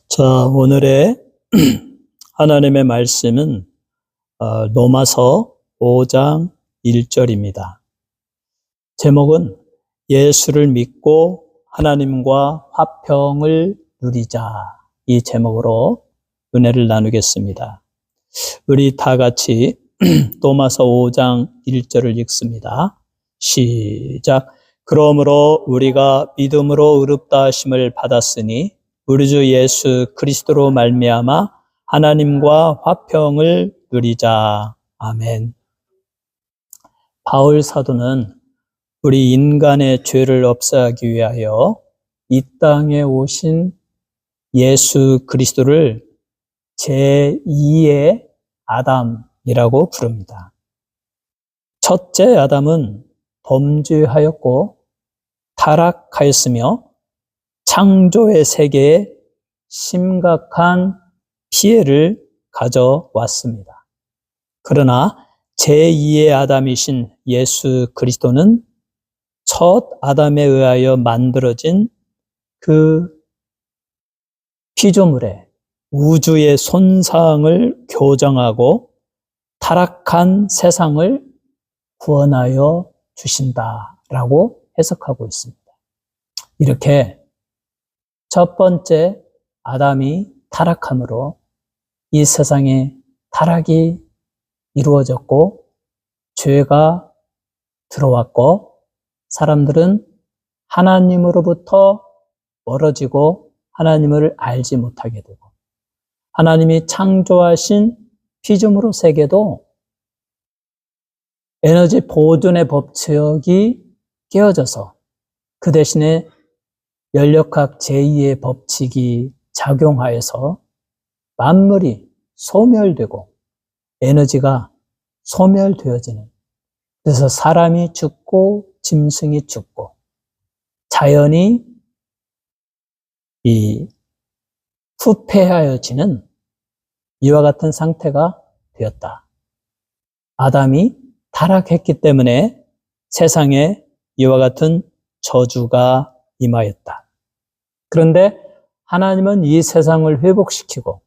자, 오늘의 하나님의 말씀은 로마서 5장 1절입니다. 제목은 예수를 믿고 하나님과 화평을 누리자, 이 제목으로 은혜를 나누겠습니다. 우리 다 같이 로마서 5장 1절을 읽습니다. 시작. 그러므로 우리가 믿음으로 의롭다 하심을 받았으니 우리 주 예수 그리스도로 말미암아 하나님과 화평을 누리자. 아멘. 바울 사도는 우리 인간의 죄를 없애하기 위하여 이 땅에 오신 예수 그리스도를 제2의 아담이라고 부릅니다. 첫째 아담은 범죄하였고 타락하였으며 창조의 세계에 심각한 피해를 가져왔습니다. 그러나 제2의 아담이신 예수 그리스도는 첫 아담에 의하여 만들어진 그 피조물의 우주의 손상을 교정하고 타락한 세상을 구원하여 주신다라고 해석하고 있습니다. 이렇게 첫 번째 아담이 타락함으로 이 세상에 타락이 이루어졌고 죄가 들어왔고 사람들은 하나님으로부터 멀어지고 하나님을 알지 못하게 되고 하나님이 창조하신 피조물 세계도 에너지 보존의 법칙이 깨어져서 그 대신에 연력학 제2의 법칙이 작용하여서 만물이 소멸되고 에너지가 소멸되어지는, 그래서 사람이 죽고 짐승이 죽고 자연이 후패하여지는 이와 같은 상태가 되었다. 아담이 타락했기 때문에 세상에 이와 같은 저주가 임하였다. 그런데 하나님은 이 세상을 회복시키고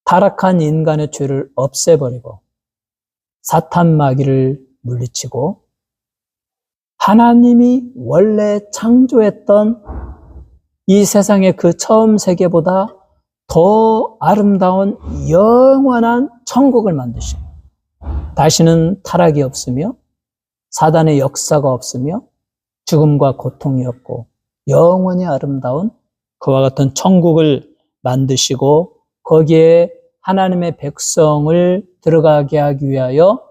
타락한 인간의 죄를 없애버리고 사탄 마귀를 물리치고 하나님이 원래 창조했던 이 세상의 그 처음 세계보다 더 아름다운 영원한 천국을 만드시고 다시는 타락이 없으며 사단의 역사가 없으며 죽음과 고통이 없고 영원히 아름다운 그와 같은 천국을 만드시고 거기에 하나님의 백성을 들어가게 하기 위하여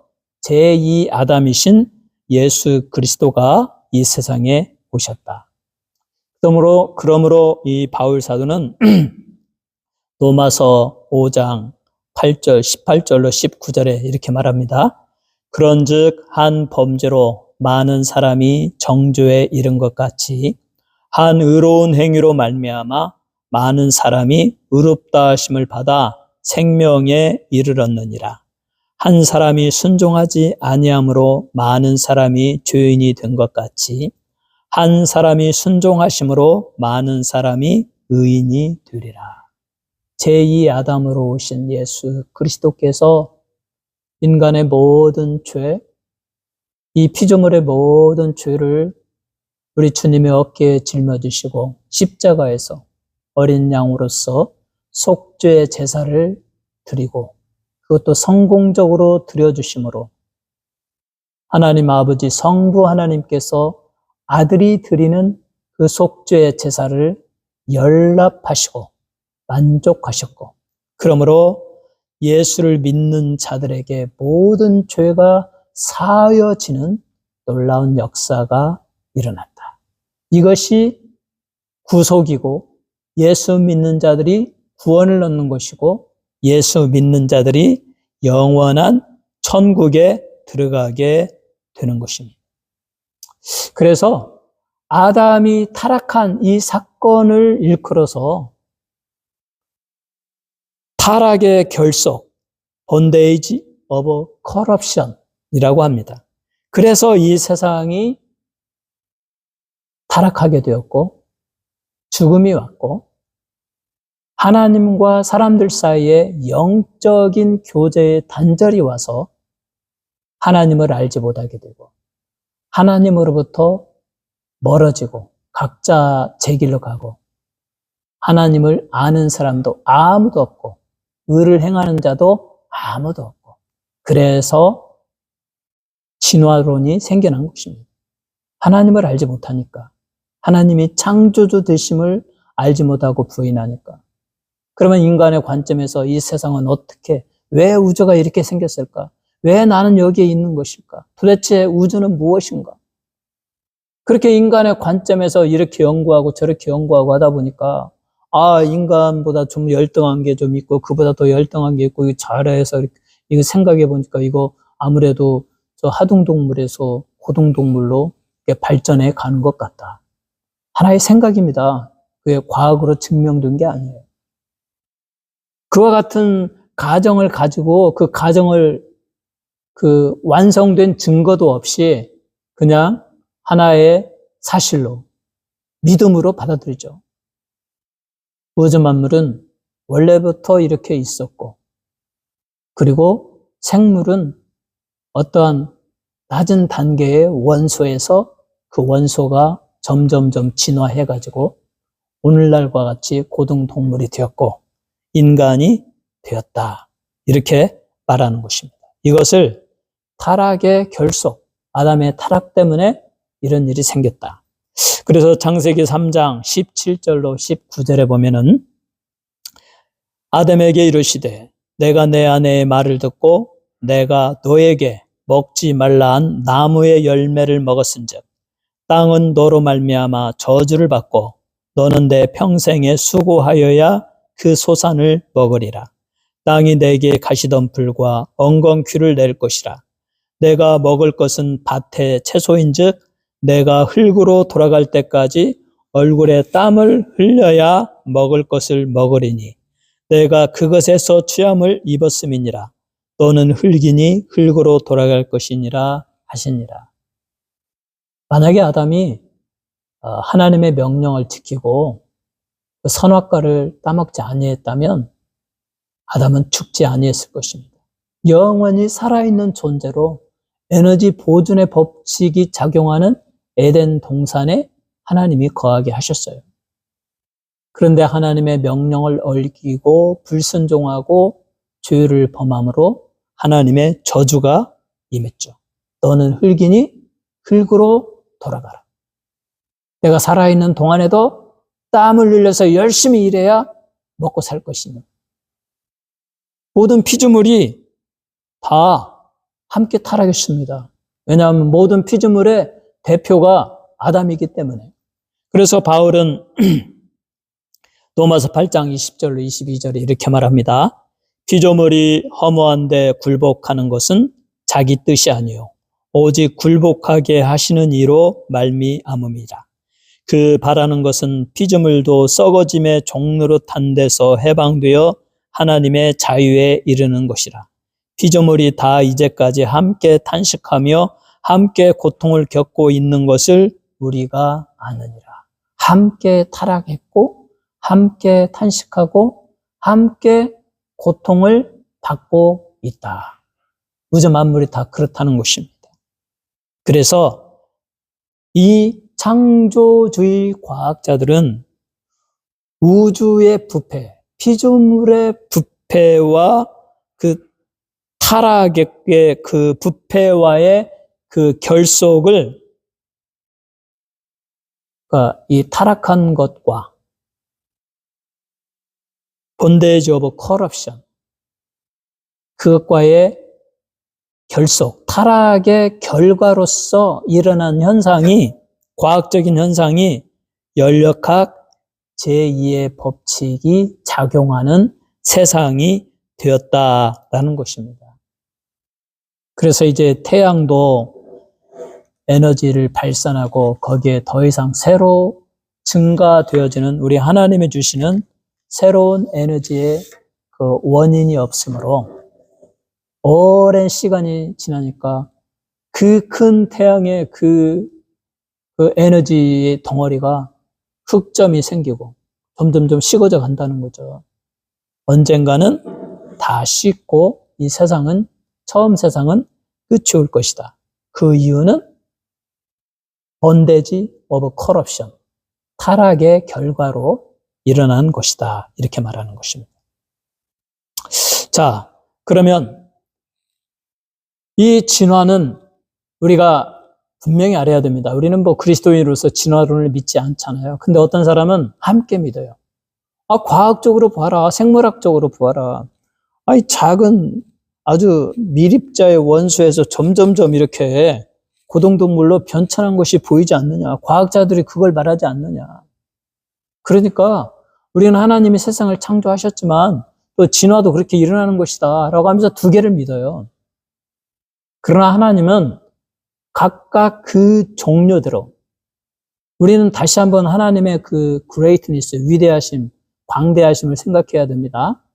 제2 아담이신 예수 그리스도가 이 세상에 오셨다. 그러므로 이 바울 사도는 로마서 5장 8절, 18절로 19절에 이렇게 말합니다. 그런즉 한 범죄로 많은 사람이 정죄에 이른 것 같이 한 의로운 행위로 말미암아 많은 사람이 의롭다 하심을 받아 생명에 이르렀느니라. 한 사람이 순종하지 아니함으로 많은 사람이 죄인이 된 것 같이 한 사람이 순종하심으로 많은 사람이 의인이 되리라. 제2 아담으로 오신 예수 그리스도께서 인간의 모든 죄, 이 피조물의 모든 죄를 우리 주님의 어깨에 짊어지시고 십자가에서 어린 양으로서 속죄의 제사를 드리고 그것도 성공적으로 드려주심으로 하나님 아버지 성부 하나님께서 아들이 드리는 그 속죄의 제사를 연락하시고 만족하셨고 그러므로 예수를 믿는 자들에게 모든 죄가 사하여지는 놀라운 역사가 일어났다. 이것이 구속이고 예수 믿는 자들이 구원을 얻는 것이고 예수 믿는 자들이 영원한 천국에 들어가게 되는 것입니다. 그래서 아담이 타락한 이 사건을 일컬어서 타락의 결속, 본데이지 오브 커럽션이라고 합니다. 그래서 이 세상이 타락하게 되었고 죽음이 왔고 하나님과 사람들 사이에 영적인 교제의 단절이 와서 하나님을 알지 못하게 되고 하나님으로부터 멀어지고 각자 제 길로 가고 하나님을 아는 사람도 아무도 없고 의를 행하는 자도 아무도 없고 그래서 진화론이 생겨난 것입니다. 하나님을 알지 못하니까 하나님이 창조주 되심을 알지 못하고 부인하니까 그러면 인간의 관점에서 이 세상은 어떻게 왜 우주가 이렇게 생겼을까? 왜 나는 여기에 있는 것일까? 도대체 우주는 무엇인가? 그렇게 인간의 관점에서 이렇게 연구하고 저렇게 연구하고 하다 보니까 인간보다 좀 열등한 게 좀 있고 그보다 더 열등한 게 있고 이거 잘해서 이거 생각해 보니까 이거 아무래도 저 하등동물에서 고등동물로 발전해 가는 것 같다. 하나의 생각입니다. 그게 과학으로 증명된 게 아니에요. 그와 같은 가정을 가지고 그 가정을 완성된 증거도 없이 그냥 하나의 사실로 믿음으로 받아들이죠. 우주 만물은 원래부터 이렇게 있었고 그리고 생물은 어떠한 낮은 단계의 원소에서 그 원소가 점점점 진화해가지고 오늘날과 같이 고등동물이 되었고 인간이 되었다. 이렇게 말하는 것입니다. 이것을 타락의 결속, 아담의 타락 때문에 이런 일이 생겼다. 그래서 창세기 3장 17절로 19절에 보면은 아담에게 이르시되 내가 내 아내의 말을 듣고 내가 너에게 먹지 말라 한 나무의 열매를 먹었은즉 땅은 너로 말미암아 저주를 받고 너는 내 평생에 수고하여야 그 소산을 먹으리라. 땅이 내게 가시덤불과 엉겅퀴를 낼 것이라. 내가 먹을 것은 밭의 채소인즉 내가 흙으로 돌아갈 때까지 얼굴에 땀을 흘려야 먹을 것을 먹으리니 내가 그것에서 취함을 입었음이니라. 너는 흙이니 흙으로 돌아갈 것이니라 하시니라. 만약에 아담이 하나님의 명령을 지키고 그 선악과를 따먹지 아니했다면 아담은 죽지 아니했을 것입니다. 영원히 살아있는 존재로 에너지 보존의 법칙이 작용하는 에덴 동산에 하나님이 거하게 하셨어요. 그런데 하나님의 명령을 어기고 불순종하고 죄를 범함으로 하나님의 저주가 임했죠. 너는 흙이니 흙으로 돌아가라. 내가 살아있는 동안에도 땀을 흘려서 열심히 일해야 먹고 살 것이니 모든 피조물이 다 함께 타락했습니다. 왜냐하면 모든 피조물의 대표가 아담이기 때문에. 그래서 바울은 로마서 8장 20절로 22절에 이렇게 말합니다. 피조물이 허무한데 굴복하는 것은 자기 뜻이 아니요 오직 굴복하게 하시는 이로 말미암음이라. 그 바라는 것은 피조물도 썩어짐의 종로로 탄 데서 해방되어 하나님의 자유에 이르는 것이라. 피조물이 다 이제까지 함께 탄식하며 함께 고통을 겪고 있는 것을 우리가 아느니라. 함께 타락했고 함께 탄식하고 함께 고통을 받고 있다. 우주 만물이 다 그렇다는 것입니다. 그래서 이 창조주의 과학자들은 우주의 부패, 피조물의 부패와 그 타락의 그 부패와의 그 결속을 이 타락한 것과 본데이지 오브 커럽션 그것과의 결속, 타락의 결과로서 일어난 현상이 과학적인 현상이 연력학 제2의 법칙이 작용하는 세상이 되었다라는 것입니다. 그래서 이제 태양도 에너지를 발산하고 거기에 더 이상 새로 증가되어지는 우리 하나님이 주시는 새로운 에너지의 그 원인이 없으므로 오랜 시간이 지나니까 그 큰 태양의 그 에너지의 덩어리가 흑점이 생기고 점점점 식어져 간다는 거죠. 언젠가는 다 씻고 이 세상은, 처음 세상은 끝이 올 것이다. 그 이유는 번데지 오브 커럽션, 타락의 결과로 일어난 것이다. 이렇게 말하는 것입니다. 자, 그러면 이 진화는 우리가 분명히 알아야 됩니다. 우리는 뭐 그리스도인으로서 진화론을 믿지 않잖아요. 근데 어떤 사람은 함께 믿어요. 과학적으로 봐라. 생물학적으로 보아라. 이 작은 아주 미립자의 원소에서 점점점 이렇게 고동동물로 변천한 것이 보이지 않느냐. 과학자들이 그걸 말하지 않느냐. 그러니까 우리는 하나님이 세상을 창조하셨지만 또 진화도 그렇게 일어나는 것이다 라고 하면서 두 개를 믿어요. 그러나 하나님은 각각 그 종류대로, 우리는 다시 한번 하나님의 그 greatness, 위대하심, 광대하심을 생각해야 됩니다.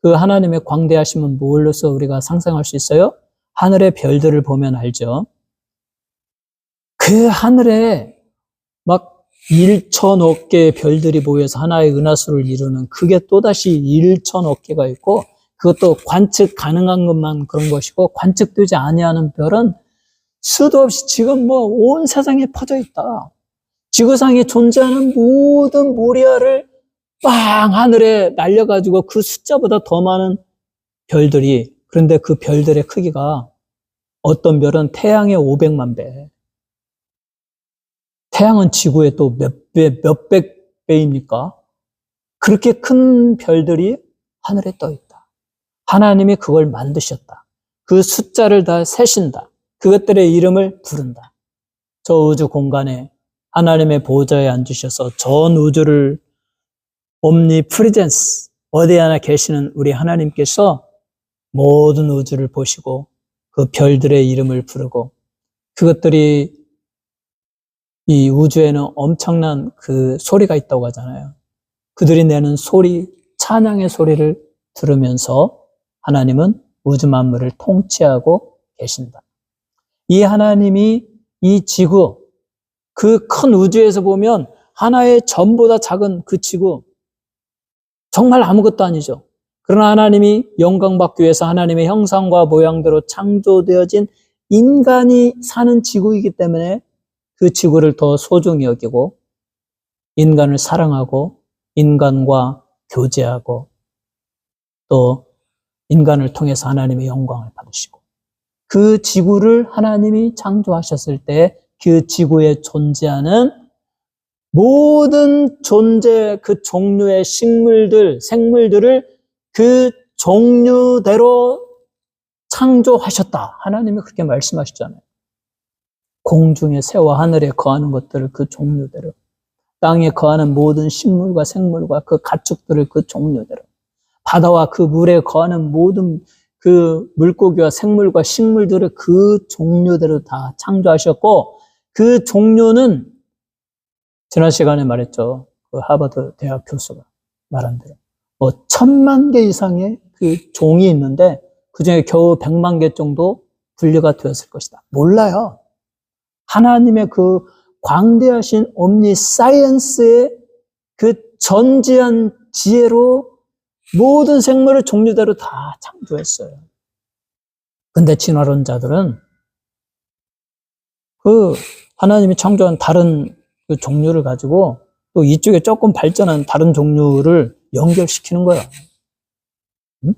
그 하나님의 광대하심은 뭘로서 우리가 상상할 수 있어요? 하늘의 별들을 보면 알죠. 그 하늘에 막 1천억 개의 별들이 모여서 하나의 은하수를 이루는, 그게 또다시 1천억 개가 있고, 그것도 관측 가능한 것만 그런 것이고, 관측되지 아니하는 별은 수도 없이 지금 뭐 온 세상에 퍼져 있다. 지구상에 존재하는 모든 모리아를 빵 하늘에 날려가지고 그 숫자보다 더 많은 별들이, 그런데 그 별들의 크기가 어떤 별은 태양의 500만 배. 태양은 지구의 또 몇백 배입니까? 그렇게 큰 별들이 하늘에 떠 있다. 하나님이 그걸 만드셨다. 그 숫자를 다 세신다. 그것들의 이름을 부른다. 저 우주 공간에 하나님의 보좌에 앉으셔서 전 우주를 옴니프리젠스, 어디 하나 계시는 우리 하나님께서 모든 우주를 보시고 그 별들의 이름을 부르고, 그것들이, 이 우주에는 엄청난 그 소리가 있다고 하잖아요. 그들이 내는 소리, 찬양의 소리를 들으면서 하나님은 우주 만물을 통치하고 계신다. 이 하나님이 이 지구, 그 큰 우주에서 보면 하나의 점보다 작은 그 지구, 정말 아무것도 아니죠. 그러나 하나님이 영광받기 위해서 하나님의 형상과 모양대로 창조되어진 인간이 사는 지구이기 때문에 그 지구를 더 소중히 여기고, 인간을 사랑하고, 인간과 교제하고, 또 인간을 통해서 하나님의 영광을 받으시고, 그 지구를 하나님이 창조하셨을 때 그 지구에 존재하는 모든 존재, 그 종류의 식물들, 생물들을 그 종류대로 창조하셨다. 하나님이 그렇게 말씀하시잖아요. 공중의 새와 하늘에 거하는 것들을 그 종류대로, 땅에 거하는 모든 식물과 생물과 그 가축들을 그 종류대로, 바다와 그 물에 거하는 모든 그 물고기와 생물과 식물들을 그 종류대로 다 창조하셨고, 그 종류는 지난 시간에 말했죠. 그 하버드 대학 교수가 말한 대로 1000만 개 이상의 그 종이 있는데 그중에 겨우 100만 개 정도 분류가 되었을 것이다. 몰라요. 하나님의 그 광대하신 옴니사이언스의 그 전지한 지혜로 모든 생물을 종류대로 다 창조했어요. 근데 진화론자들은 그 하나님이 창조한 다른 그 종류를 가지고 또 이쪽에 조금 발전한 다른 종류를 연결시키는 거야. 응?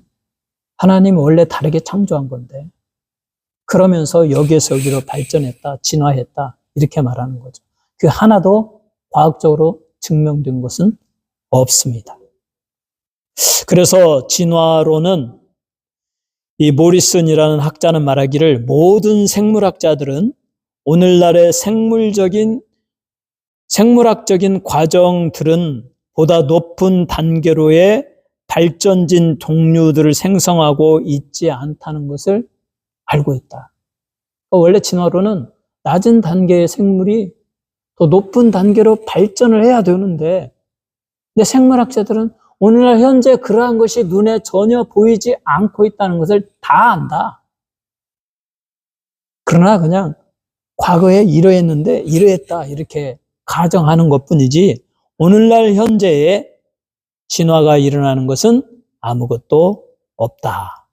하나님은 원래 다르게 창조한 건데, 그러면서 여기에서 여기로 발전했다, 진화했다, 이렇게 말하는 거죠. 그 하나도 과학적으로 증명된 것은 없습니다. 그래서 진화론은, 이 모리슨이라는 학자는 말하기를, 모든 생물학자들은 오늘날의 생물학적인 과정들은 보다 높은 단계로의 발전진 종류들을 생성하고 있지 않다는 것을 알고 있다. 원래 진화론은 낮은 단계의 생물이 더 높은 단계로 발전을 해야 되는데, 근데 생물학자들은 오늘날 현재 그러한 것이 눈에 전혀 보이지 않고 있다는 것을 다 안다. 그러나 그냥 과거에 이러했는데 이러했다 이렇게 가정하는 것뿐이지 오늘날 현재의 진화가 일어나는 것은 아무것도 없다.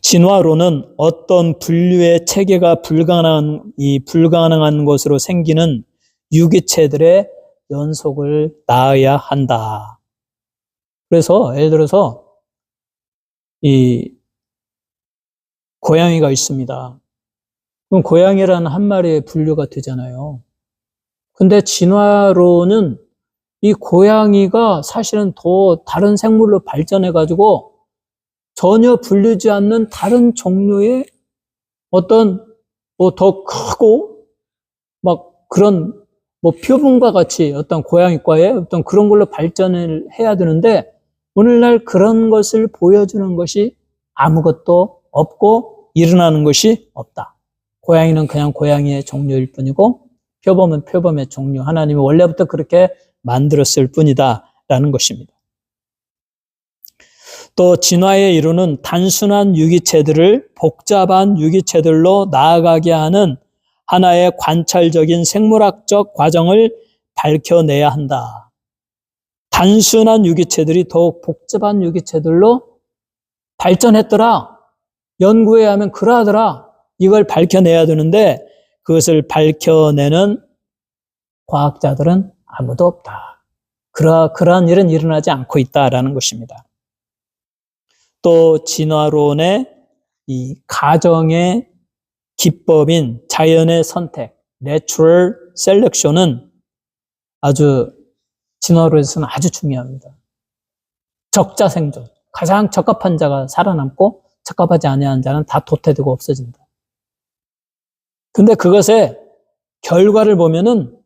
진화론은 어떤 분류의 체계가 불가능한 것으로 생기는 유기체들의 연속을 낳아야 한다. 그래서 예를 들어서 이 고양이가 있습니다. 그럼 고양이라는 한 마리의 분류가 되잖아요. 근데 진화론은 이 고양이가 사실은 더 다른 생물로 발전해가지고 전혀 분류지 않는 다른 종류의 어떤 뭐 더 크고 막 그런 뭐 표본과 같이 어떤 고양이과의 어떤 그런 걸로 발전을 해야 되는데 오늘날 그런 것을 보여주는 것이 아무것도 없고 일어나는 것이 없다. 고양이는 그냥 고양이의 종류일 뿐이고 표범은 표범의 종류. 하나님이 원래부터 그렇게 만들었을 뿐이다 라는 것입니다. 또 진화의 이루는 단순한 유기체들을 복잡한 유기체들로 나아가게 하는 하나의 관찰적인 생물학적 과정을 밝혀내야 한다. 단순한 유기체들이 더욱 복잡한 유기체들로 발전했더라. 연구에 하면 그러하더라. 이걸 밝혀내야 되는데 그것을 밝혀내는 과학자들은 아무도 없다. 그러한 일은 일어나지 않고 있다라는 것입니다. 또 진화론의 이 가정의 기법인 자연의 선택, Natural Selection은 아주 진화론에서는 아주 중요합니다. 적자 생존, 가장 적합한 자가 살아남고 적합하지 아니한 자는 다 도태되고 없어진다. 근데 그것의 결과를 보면은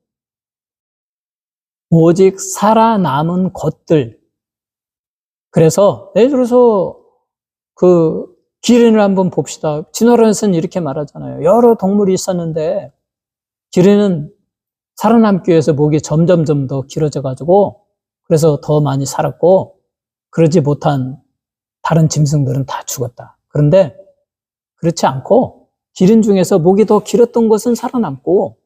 오직 살아남은 것들. 그래서 예를 들어서 그 기린을 한번 봅시다. 진화론에서는 이렇게 말하잖아요. 여러 동물이 있었는데 기린은 살아남기 위해서 목이 점점점 더 길어져 가지고 그래서 더 많이 살았고 그러지 못한 다른 짐승들은 다 죽었다. 그런데 그렇지 않고 기린 중에서 목이 더 길었던 것은 살아남고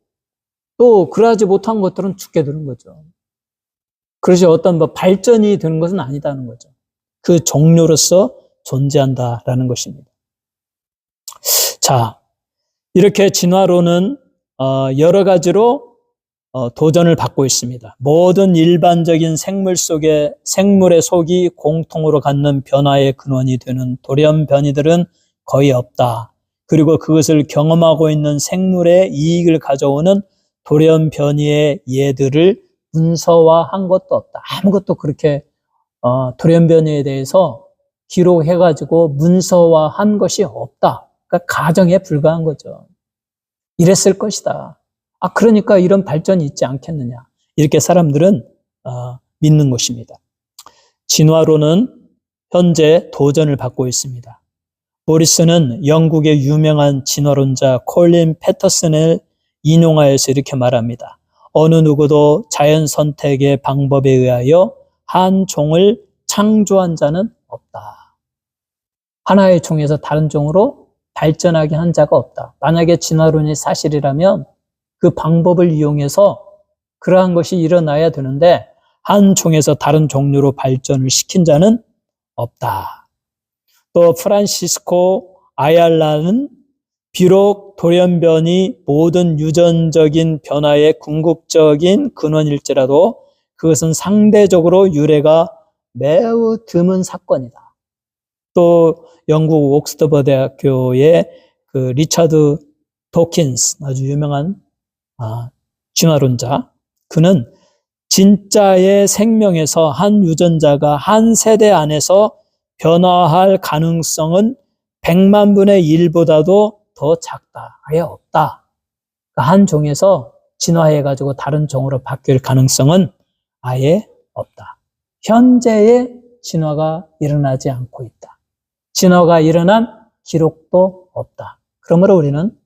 또 그러하지 못한 것들은 죽게 되는 거죠. 그것이 어떤 뭐 발전이 되는 것은 아니다는 거죠. 그 종류로서 존재한다라는 것입니다. 자, 이렇게 진화론은 여러 가지로 도전을 받고 있습니다. 모든 일반적인 생물의 속이 공통으로 갖는 변화의 근원이 되는 돌연변이들은 거의 없다. 그리고 그것을 경험하고 있는 생물의 이익을 가져오는 돌연변이의 예들을 문서화한 것도 없다. 아무것도 그렇게 돌연변이에 대해서 기록해가지고 문서화한 것이 없다. 그러니까 가정에 불과한 거죠. 이랬을 것이다. 그러니까 이런 발전이 있지 않겠느냐. 이렇게 사람들은 믿는 것입니다. 진화론은 현재 도전을 받고 있습니다. 모리슨은 영국의 유명한 진화론자 콜린 패터슨을 인용하여서 이렇게 말합니다. 어느 누구도 자연 선택의 방법에 의하여 한 종을 창조한 자는 없다. 하나의 종에서 다른 종으로 발전하게 한 자가 없다. 만약에 진화론이 사실이라면 그 방법을 이용해서 그러한 것이 일어나야 되는데 한 종에서 다른 종류로 발전을 시킨 자는 없다. 또 프란시스코 아얄라는 비록 돌연변이 모든 유전적인 변화의 궁극적인 근원일지라도 그것은 상대적으로 유래가 매우 드문 사건이다. 또 영국 옥스퍼드 대학교의 그 리차드 도킨스, 아주 유명한 진화론자, 그는 진짜의 생명에서 한 유전자가 한 세대 안에서 변화할 가능성은 100만 분의 1보다도 더 작다. 아예 없다. 한 종에서 진화해가지고 다른 종으로 바뀔 가능성은 아예 없다. 현재의 진화가 일어나지 않고 있다. 진화가 일어난 기록도 없다. 그러므로 우리는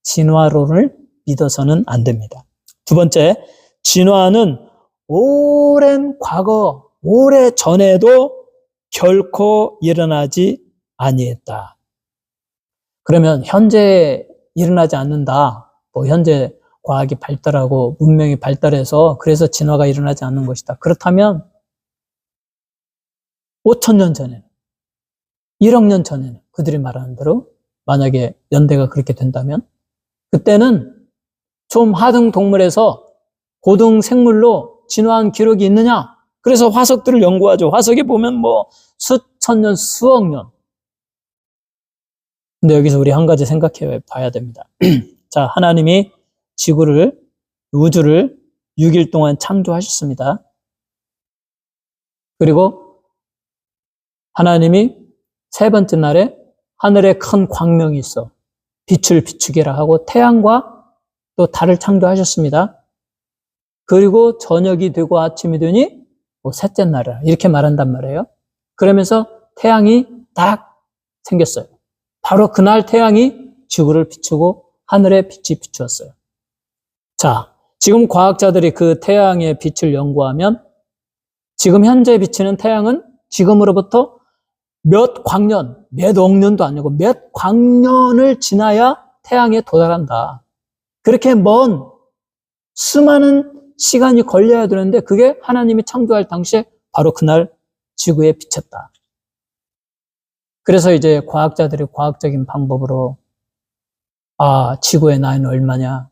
진화론을 믿어서는 안 됩니다. 두 번째, 진화는 오랜 과거, 오래 전에도 결코 일어나지 아니했다. 그러면 현재 일어나지 않는다. 뭐 현재 과학이 발달하고 문명이 발달해서 그래서 진화가 일어나지 않는 것이다. 그렇다면 5천 년 전에는, 1억 년 전에는 그들이 말하는 대로 만약에 연대가 그렇게 된다면 그때는 좀 하등 동물에서 고등 생물로 진화한 기록이 있느냐? 그래서 화석들을 연구하죠. 화석에 보면 뭐 수천 년, 수억 년. 근데 여기서 우리 한 가지 생각해 봐야 됩니다. 자, 하나님이 지구를, 우주를 6일 동안 창조하셨습니다. 그리고 하나님이 세 번째 날에 하늘에 큰 광명이 있어 빛을 비추게라 하고 태양과 또 달을 창조하셨습니다. 그리고 저녁이 되고 아침이 되니 셋째 날이라 이렇게 말한단 말이에요. 그러면서 태양이 딱 생겼어요. 바로 그날 태양이 지구를 비추고 하늘에 빛이 비추었어요. 자, 지금 과학자들이 그 태양의 빛을 연구하면 지금 현재 비치는 태양은 지금으로부터 몇 광년, 몇 억 년도 아니고 몇 광년을 지나야 태양에 도달한다. 그렇게 먼 수많은 시간이 걸려야 되는데 그게 하나님이 창조할 당시에 바로 그날 지구에 비쳤다. 그래서 이제 과학자들이 과학적인 방법으로 지구의 나이는 얼마냐,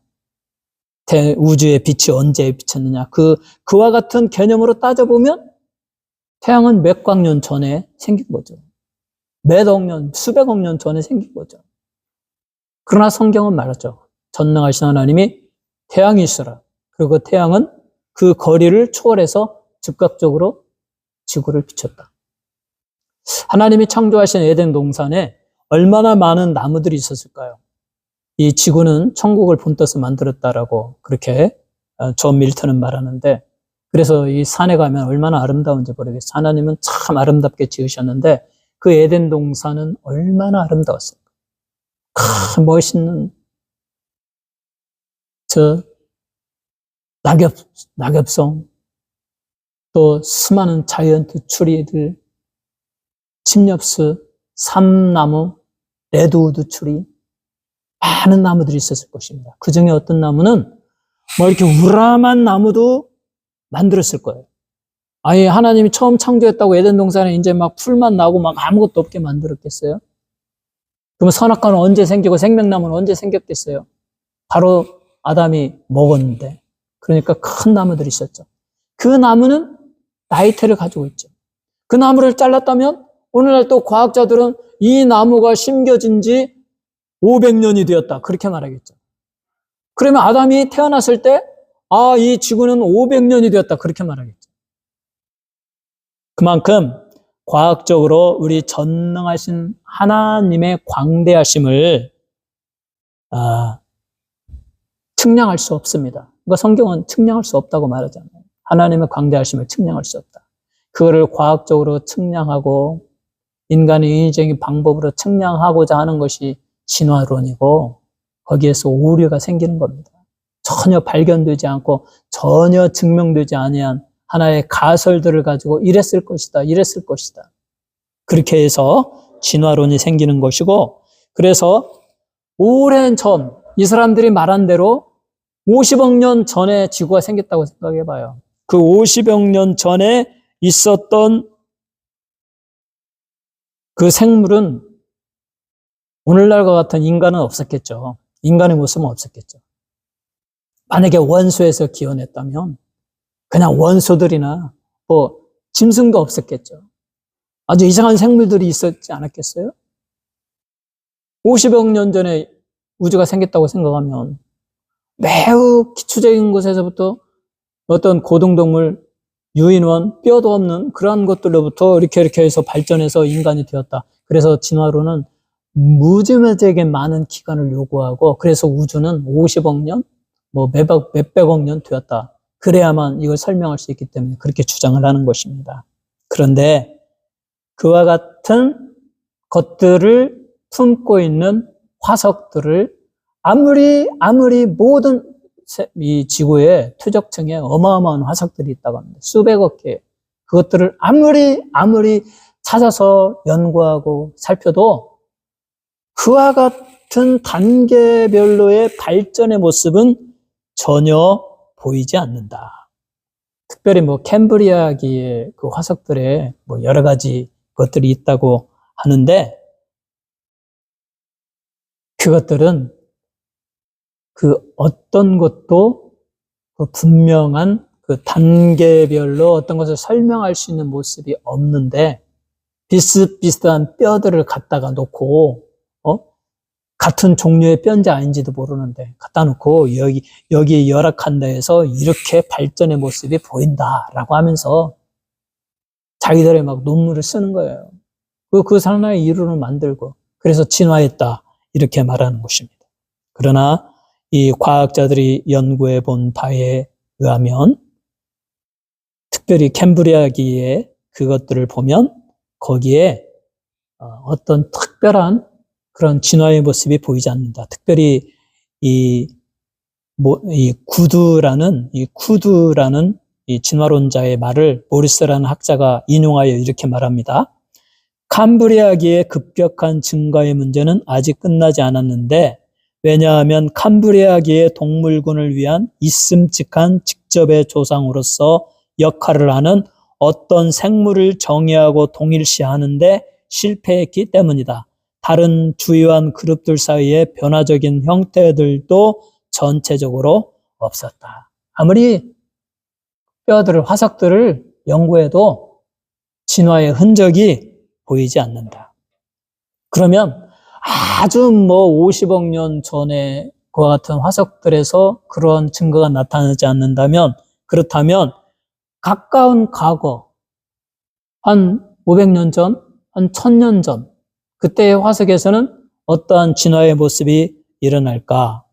우주의 빛이 언제 비쳤느냐, 그와 같은 개념으로 따져보면 태양은 몇 광년 전에 생긴 거죠. 몇 억 년, 수백억 년 전에 생긴 거죠. 그러나 성경은 말하죠. 전능하신 하나님이 태양이 있어라. 그리고 태양은 그 거리를 초월해서 즉각적으로 지구를 비췄다. 하나님이 창조하신 에덴 동산에 얼마나 많은 나무들이 있었을까요? 이 지구는 천국을 본떠서 만들었다라고 그렇게 존 밀턴은 말하는데, 그래서 이 산에 가면 얼마나 아름다운지 모르겠어요. 하나님은 참 아름답게 지으셨는데 그 에덴 동산은 얼마나 아름다웠을까? 멋있는 저 낙엽송, 또 수많은 자이언트 추리들, 침엽수, 삼나무, 레드우드 추리, 많은 나무들이 있었을 것입니다. 그 중에 어떤 나무는 이렇게 우람한 나무도 만들었을 거예요. 아예 하나님이 처음 창조했다고 에덴 동산에 이제 막 풀만 나고 막 아무것도 없게 만들었겠어요? 그러면 선악과는 언제 생기고 생명나무는 언제 생겼겠어요? 바로 아담이 먹었는데. 그러니까 큰 나무들이 있었죠. 그 나무는 나이테를 가지고 있죠. 그 나무를 잘랐다면 오늘날 또 과학자들은 이 나무가 심겨진 지 500년이 되었다. 그렇게 말하겠죠. 그러면 아담이 태어났을 때 이 지구는 500년이 되었다. 그렇게 말하겠죠. 그만큼 과학적으로 우리 전능하신 하나님의 광대하심을 측량할 수 없습니다. 그러니까 성경은 측량할 수 없다고 말하잖아요. 하나님의 광대하심을 측량할 수 없다. 그거를 과학적으로 측량하고 인간의 인위적인 방법으로 측량하고자 하는 것이 진화론이고 거기에서 오류가 생기는 겁니다. 전혀 발견되지 않고 전혀 증명되지 아니한 하나의 가설들을 가지고 이랬을 것이다, 이랬을 것이다. 그렇게 해서 진화론이 생기는 것이고, 그래서 오랜 전, 이 사람들이 말한 대로 50억 년 전에 지구가 생겼다고 생각해 봐요. 그 50억 년 전에 있었던 그 생물은 오늘날과 같은 인간은 없었겠죠. 인간의 모습은 없었겠죠. 만약에 원소에서 기원했다면 그냥 원소들이나 짐승도 없었겠죠. 아주 이상한 생물들이 있었지 않았겠어요? 50억 년 전에 우주가 생겼다고 생각하면 매우 기초적인 곳에서부터 어떤 고등동물, 유인원, 뼈도 없는 그런 것들로부터 이렇게 해서 발전해서 인간이 되었다. 그래서 진화론은 무지막지하게 많은 기간을 요구하고 그래서 우주는 50억 년, 몇백억 년 되었다. 그래야만 이걸 설명할 수 있기 때문에 그렇게 주장을 하는 것입니다. 그런데 그와 같은 것들을 품고 있는 화석들을 아무리 모든 이 지구의 투적층에 어마어마한 화석들이 있다고 합니다. 수백억 개. 그것들을 아무리 찾아서 연구하고 살펴도 그와 같은 단계별로의 발전의 모습은 전혀 보이지 않는다. 특별히 뭐 캠브리아기의 그 화석들에 뭐 여러 가지 것들이 있다고 하는데, 그것들은 그 어떤 것도 그 분명한 그 단계별로 어떤 것을 설명할 수 있는 모습이 없는데, 비슷비슷한 뼈들을 갖다가 놓고, 같은 종류의 뼈인지 아닌지도 모르는데 갖다 놓고 여기 열악한 데에서 이렇게 발전의 모습이 보인다라고 하면서 자기들의 막 논문을 쓰는 거예요. 그 상당히 이론을 만들고, 그래서 진화했다 이렇게 말하는 것입니다. 그러나 이 과학자들이 연구해 본 바에 의하면, 특별히 캠브리아기의 그것들을 보면 거기에 어떤 특별한 그런 진화의 모습이 보이지 않는다. 특별히 이 쿠드라는 이 진화론자의 말을 모리스라는 학자가 인용하여 이렇게 말합니다. 캄브리아기의 급격한 증가의 문제는 아직 끝나지 않았는데, 왜냐하면 캄브리아기의 동물군을 위한 있음직한 직접의 조상으로서 역할을 하는 어떤 생물을 정의하고 동일시하는데 실패했기 때문이다. 다른 주요한 그룹들 사이의 변화적인 형태들도 전체적으로 없었다. 아무리 뼈들을, 화석들을 연구해도 진화의 흔적이 보이지 않는다. 그러면 아주 뭐 50억 년 전에 그와 같은 화석들에서 그런 증거가 나타나지 않는다면, 그렇다면 가까운 과거, 한 500년 전, 한 1000년 전, 그때의 화석에서는 어떠한 진화의 모습이 일어날까?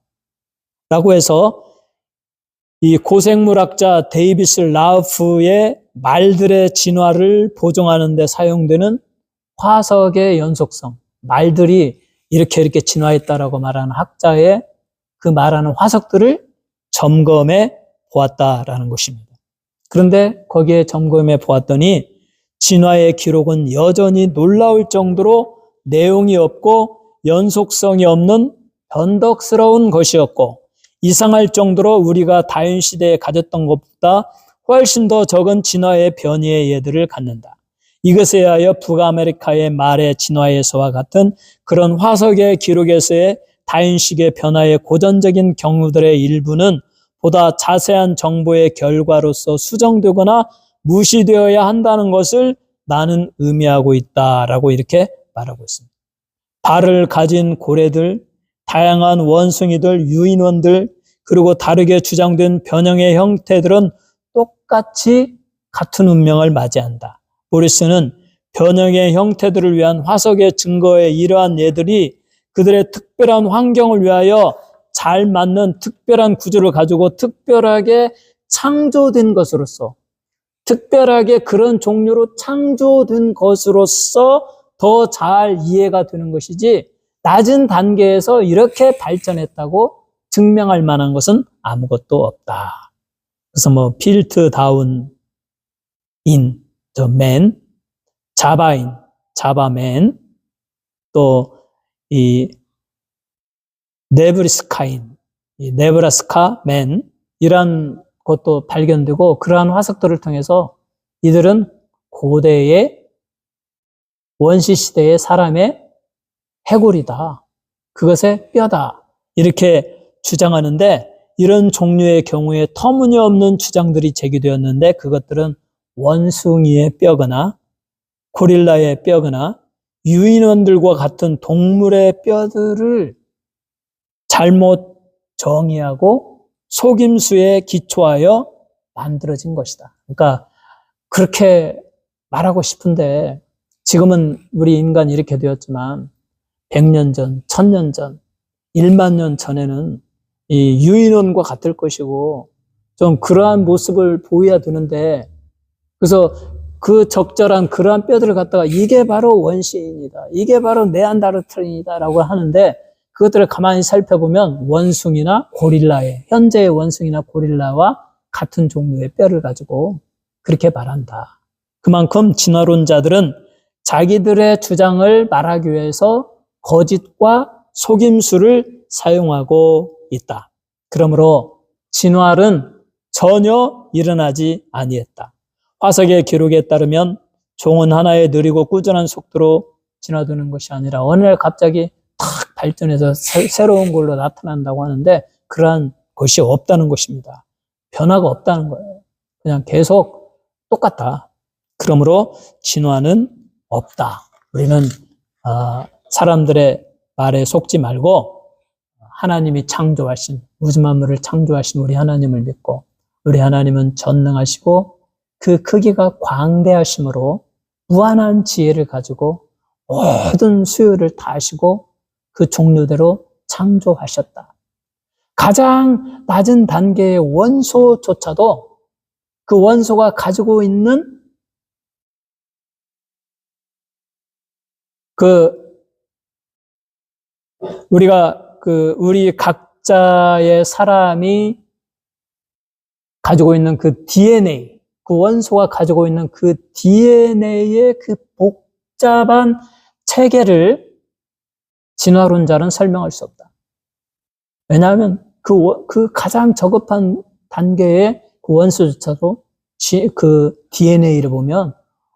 라고 해서 이 고생물학자 데이비스 라우프의 말들의 진화를 보정하는 데 사용되는 화석의 연속성, 말들이 이렇게 진화했다라고 말하는 학자의 그 말하는 화석들을 점검해 보았다라는 것입니다. 그런데 거기에 점검해 보았더니 진화의 기록은 여전히 놀라울 정도로 내용이 없고 연속성이 없는 변덕스러운 것이었고, 이상할 정도로 우리가 다윈시대에 가졌던 것보다 훨씬 더 적은 진화의 변이의 예들을 갖는다. 이것에 의하여 북아메리카의 말의 진화에서와 같은 그런 화석의 기록에서의 다윈식의 변화의 고전적인 경우들의 일부는 보다 자세한 정보의 결과로서 수정되거나 무시되어야 한다는 것을 나는 의미하고 있다라고 이렇게 말하고 있습니다. 발을 가진 고래들, 다양한 원숭이들, 유인원들, 그리고 다르게 주장된 변형의 형태들은 똑같이 같은 운명을 맞이한다. 모리스는 변형의 형태들을 위한 화석의 증거의 이러한 예들이 그들의 특별한 환경을 위하여 잘 맞는 특별한 구조를 가지고 특별하게 창조된 것으로서, 특별하게 그런 종류로 창조된 것으로서 더 잘 이해가 되는 것이지, 낮은 단계에서 이렇게 발전했다고 증명할 만한 것은 아무것도 없다. 그래서 뭐 필트 다운 인 더 맨, 자바인, 자바맨, 또 이 네브리스카인, 이 네브라스카 맨, 이런 것도 발견되고, 그러한 화석들을 통해서 이들은 고대의 원시 시대의 사람의 해골이다, 그것의 뼈다, 이렇게 주장하는데, 이런 종류의 경우에 터무니없는 주장들이 제기되었는데, 그것들은 원숭이의 뼈거나 고릴라의 뼈거나 유인원들과 같은 동물의 뼈들을 잘못 정의하고 속임수에 기초하여 만들어진 것이다. 그러니까 그렇게 말하고 싶은데, 지금은 우리 인간이 이렇게 되었지만 100년 전, 1000년 전, 1만 년 전에는 이 유인원과 같을 것이고 좀 그러한 모습을 보여야 되는데, 그래서 그 적절한 그러한 뼈들을 갖다가 이게 바로 원시인이다, 이게 바로 네안데르탈인이다 라고 하는데, 그것들을 가만히 살펴보면 원숭이나 고릴라의, 현재의 원숭이나 고릴라와 같은 종류의 뼈를 가지고 그렇게 말한다. 그만큼 진화론자들은 자기들의 주장을 말하기 위해서 거짓과 속임수를 사용하고 있다. 그러므로 진화는 전혀 일어나지 아니했다. 화석의 기록에 따르면 종은 하나의 느리고 꾸준한 속도로 진화되는 것이 아니라 어느 날 갑자기 탁 발전해서 새로운 걸로 나타난다고 하는데 그러한 것이 없다는 것입니다. 변화가 없다는 거예요. 그냥 계속 똑같다. 그러므로 진화는 없다. 우리는 사람들의 말에 속지 말고 하나님이 창조하신, 우주 만물을 창조하신 우리 하나님을 믿고, 우리 하나님은 전능하시고 그 크기가 광대하심으로 무한한 지혜를 가지고 모든 수요를 다 하시고 그 종류대로 창조하셨다. 가장 낮은 단계의 원소조차도 그 원소가 가지고 있는 우리 각자의 사람이 가지고 있는 그 DNA, 그 원소가 가지고 있는 그 DNA의 그 복잡한 체계를 진화론자는 설명할 수 없다. 왜냐하면 그 가장 저급한 단계의 그 원소조차도 그 DNA를 보면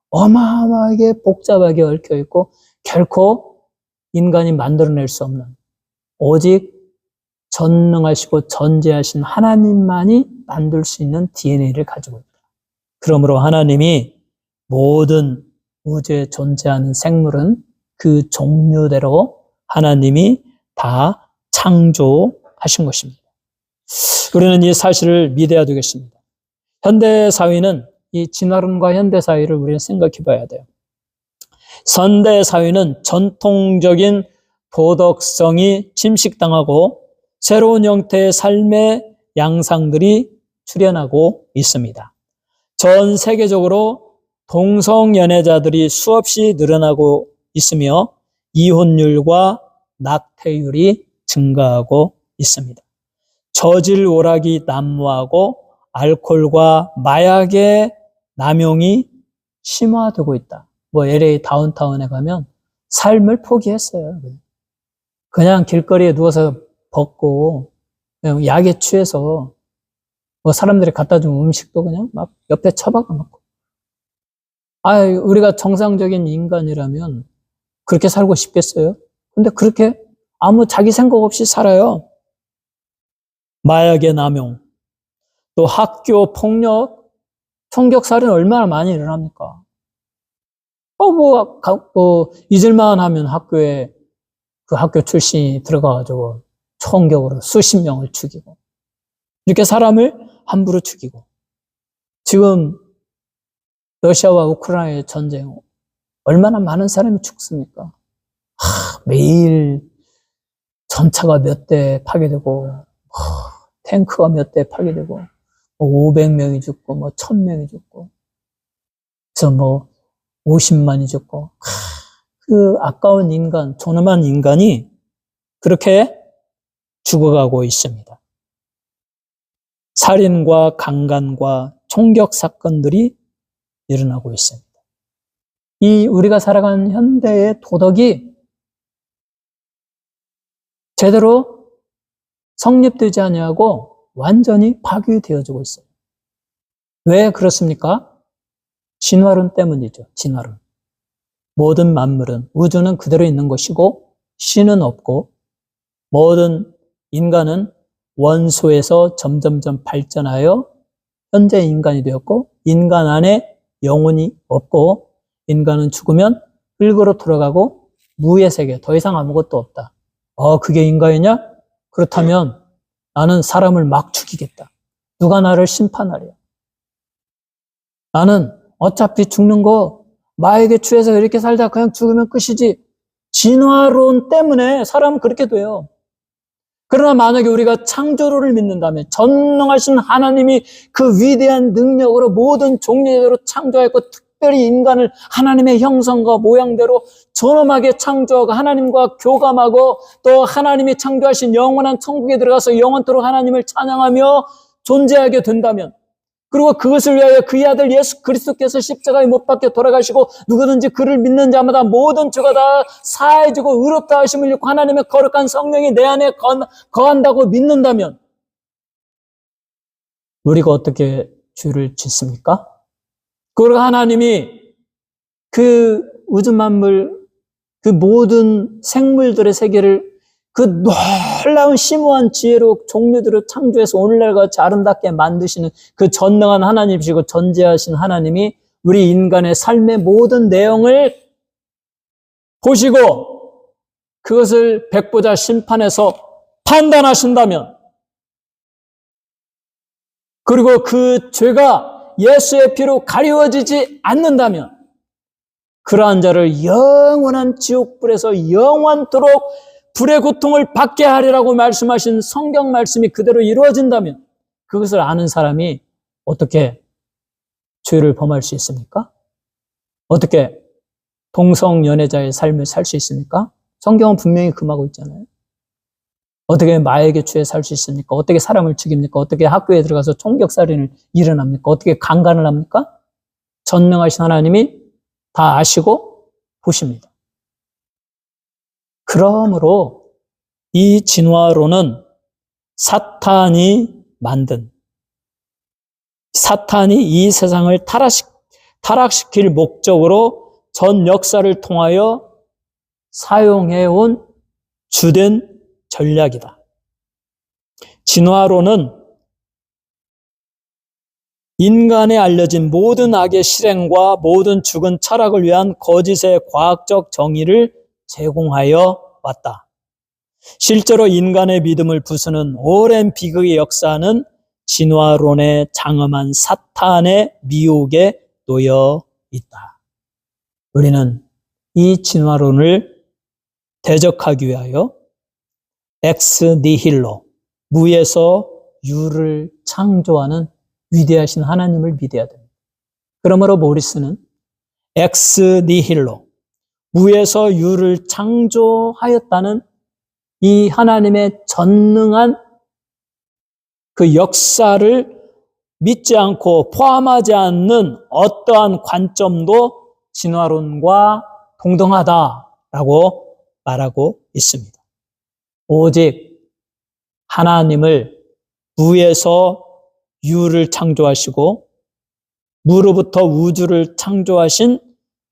어마어마하게 복잡하게 얽혀 있고 결코 인간이 만들어낼 수 없는 오직 전능하시고 전지하신 하나님만이 만들 수 있는 DNA를 가지고 있다. 그러므로 하나님이 모든 우주에 존재하는 생물은 그 종류대로 하나님이 다 창조하신 것입니다. 우리는 이 사실을 믿어야 되겠습니다. 현대 사회는 이 진화론과 현대 사회를 우리는 생각해 봐야 돼요. 현대 사회는 전통적인 도덕성이 침식당하고 새로운 형태의 삶의 양상들이 출현하고 있습니다. 전 세계적으로 동성연애자들이 수없이 늘어나고 있으며 이혼율과 낙태율이 증가하고 있습니다. 저질 오락이 난무하고 알코올과 마약의 남용이 심화되고 있다. LA 다운타운에 가면 삶을 포기했어요. 그냥 길거리에 누워서 벗고 그냥 약에 취해서 사람들이 갖다 준 음식도 그냥 막 옆에 처박아 놓고. 우리가 정상적인 인간이라면 그렇게 살고 싶겠어요? 근데 그렇게 아무 자기 생각 없이 살아요. 마약의 남용, 또 학교 폭력, 총격살인 얼마나 많이 일어납니까? 잊을만 하면 학교에 그 학교 출신이 들어가가지고 총격으로 수십 명을 죽이고 이렇게 사람을 함부로 죽이고 지금 러시아와 우크라이나의 전쟁 얼마나 많은 사람이 죽습니까? 매일 전차가 몇 대 파괴되고 탱크가 몇 대 파괴되고 500명이 죽고 1000명이 죽고 그래서 50만이 죽고 그 아까운 인간, 존엄한 인간이 그렇게 죽어가고 있습니다. 살인과 강간과 총격 사건들이 일어나고 있습니다. 이 우리가 살아가는 현대의 도덕이 제대로 성립되지 아니하고 완전히 파괴되어지고 있어요. 왜 그렇습니까? 진화론 때문이죠. 진화론. 모든 만물은, 우주는 그대로 있는 것이고 신은 없고 모든 인간은 원소에서 점점점 발전하여 현재 인간이 되었고 인간 안에 영혼이 없고 인간은 죽으면 흙으로 돌아가고 무의 세계, 더 이상 아무것도 없다. 그게 인간이냐? 그렇다면 나는 사람을 막 죽이겠다. 누가 나를 심판하랴. 나는 어차피 죽는 거 마약에 취해서 이렇게 살다 그냥 죽으면 끝이지. 진화론 때문에 사람은 그렇게 돼요. 그러나 만약에 우리가 창조론을 믿는다면 전능하신 하나님이 그 위대한 능력으로 모든 종류대로 창조했고 특별히 인간을 하나님의 형상과 모양대로 존엄하게 창조하고 하나님과 교감하고 또 하나님이 창조하신 영원한 천국에 들어가서 영원토록 하나님을 찬양하며 존재하게 된다면 그리고 그것을 위하여 그의 아들 예수 그리스도께서 십자가에 못 박혀 돌아가시고 누구든지 그를 믿는 자마다 모든 죄가 다 사해지고 의롭다 하심을 입고 하나님의 거룩한 성령이 내 안에 거한다고 믿는다면 우리가 어떻게 죄를 짓습니까? 그리고 하나님이 그 우주 만물, 그 모든 생물들의 세계를 그 놀라운 심오한 지혜로 종류들을 창조해서 오늘날같이 아름답게 만드시는 그 전능한 하나님이시고 전지하신 하나님이 우리 인간의 삶의 모든 내용을 보시고 그것을 백보자 심판에서 판단하신다면, 그리고 그 죄가 예수의 피로 가리워지지 않는다면 그러한 자를 영원한 지옥불에서 영원토록 불의 고통을 받게 하리라고 말씀하신 성경 말씀이 그대로 이루어진다면 그것을 아는 사람이 어떻게 죄를 범할 수 있습니까? 어떻게 동성연애자의 삶을 살 수 있습니까? 성경은 분명히 금하고 있잖아요. 어떻게 마약의 죄에 살 수 있습니까? 어떻게 사람을 죽입니까? 어떻게 학교에 들어가서 총격살인을 일어납니까? 어떻게 강간을 합니까? 전능하신 하나님이 다 아시고 보십니다. 그러므로 이 진화론은 사탄이 이 세상을 타락시킬 목적으로 전 역사를 통하여 사용해온 주된 전략이다. 진화론은 인간에 알려진 모든 악의 실행과 모든 죽은 철학을 위한 거짓의 과학적 정의를 제공하여 왔다. 실제로 인간의 믿음을 부수는 오랜 비극의 역사는 진화론의 장엄한 사탄의 미혹에 놓여 있다. 우리는 이 진화론을 대적하기 위하여 엑스 니힐로, 무에서 유를 창조하는 위대하신 하나님을 믿어야 됩니다. 그러므로 모리스는 엑스 니힐로, 무에서 유를 창조하였다는 이 하나님의 전능한 그 역사를 믿지 않고 포함하지 않는 어떠한 관점도 진화론과 동등하다라고 말하고 있습니다. 오직 하나님을 무에서 유를 창조하시고 무로부터 우주를 창조하신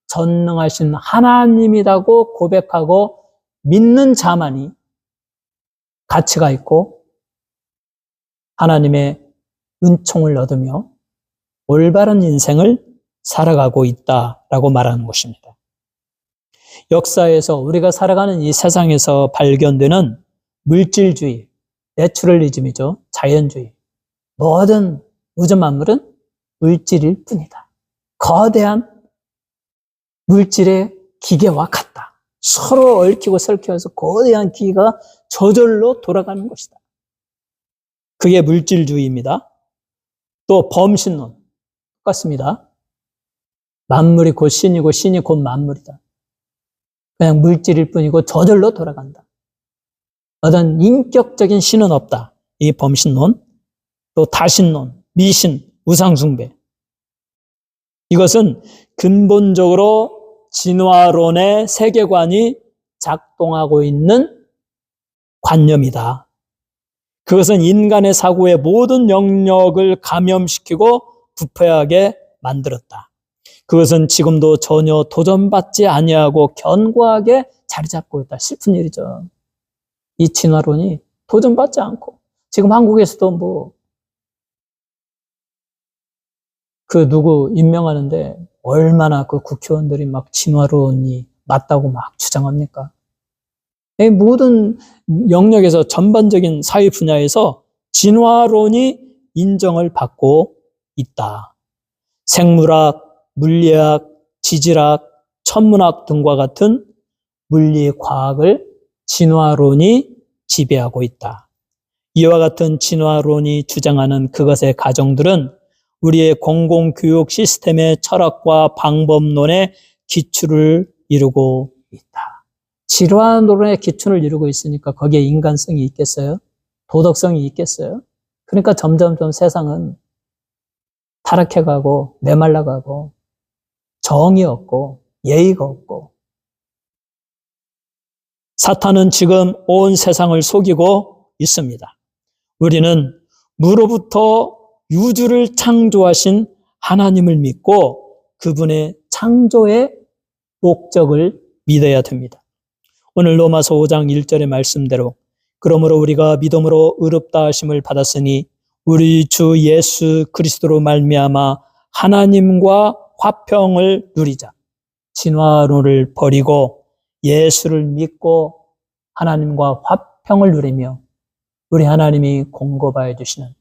전능하신 하나님이라고 고백하고 믿는 자만이 가치가 있고 하나님의 은총을 얻으며 올바른 인생을 살아가고 있다라고 말하는 것입니다. 역사에서 우리가 살아가는 이 세상에서 발견되는 물질주의, 내추럴리즘이죠. 자연주의. 모든 우주 만물은 물질일 뿐이다. 거대한 물질의 기계와 같다. 서로 얽히고 설켜서 거대한 기계가 저절로 돌아가는 것이다. 그게 물질주의입니다. 또 범신론 똑같습니다. 만물이 곧 신이고 신이 곧 만물이다. 그냥 물질일 뿐이고 저절로 돌아간다. 어떤 인격적인 신은 없다. 이 범신론. 또 다신론, 미신, 우상숭배. 이것은 근본적으로 진화론의 세계관이 작동하고 있는 관념이다. 그것은 인간의 사고의 모든 영역을 감염시키고 부패하게 만들었다. 그것은 지금도 전혀 도전받지 아니하고 견고하게 자리 잡고 있다. 슬픈 일이죠. 이 진화론이 도전받지 않고 지금 한국에서도 누구 임명하는데 얼마나 그 국회의원들이 막 진화론이 맞다고 막 주장합니까? 이 모든 영역에서 전반적인 사회 분야에서 진화론이 인정을 받고 있다. 생물학, 물리학, 지질학, 천문학 등과 같은 물리 과학을 진화론이 지배하고 있다. 이와 같은 진화론이 주장하는 그것의 가정들은 우리의 공공교육 시스템의 철학과 방법론의 기초를 이루고 있다. 진화론의 기초를 이루고 있으니까 거기에 인간성이 있겠어요? 도덕성이 있겠어요? 그러니까 점점점 세상은 타락해가고 메말라가고 정이 없고 예의가 없고 사탄은 지금 온 세상을 속이고 있습니다. 우리는 무로부터 우주를 창조하신 하나님을 믿고 그분의 창조의 목적을 믿어야 됩니다. 오늘 로마서 5장 1절의 말씀대로 그러므로 우리가 믿음으로 의롭다 하심을 받았으니 우리 주 예수 그리스도로 말미암아 하나님과 화평을 누리자. 진화론을 버리고 예수를 믿고 하나님과 화평을 누리며 우리 하나님이 공급하여 주시는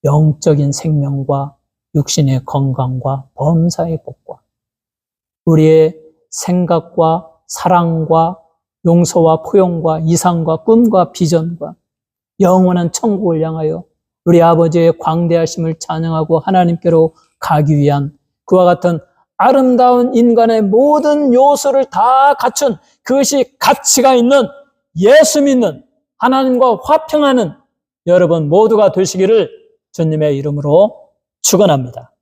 영적인 생명과 육신의 건강과 범사의 복과 우리의 생각과 사랑과 용서와 포용과 이상과 꿈과 비전과 영원한 천국을 향하여 우리 아버지의 광대하심을 찬양하고 하나님께로 가기 위한 그와 같은 아름다운 인간의 모든 요소를 다 갖춘 그것이 가치가 있는 예수 믿는 하나님과 화평하는 여러분 모두가 되시기를 주님의 이름으로 축원합니다.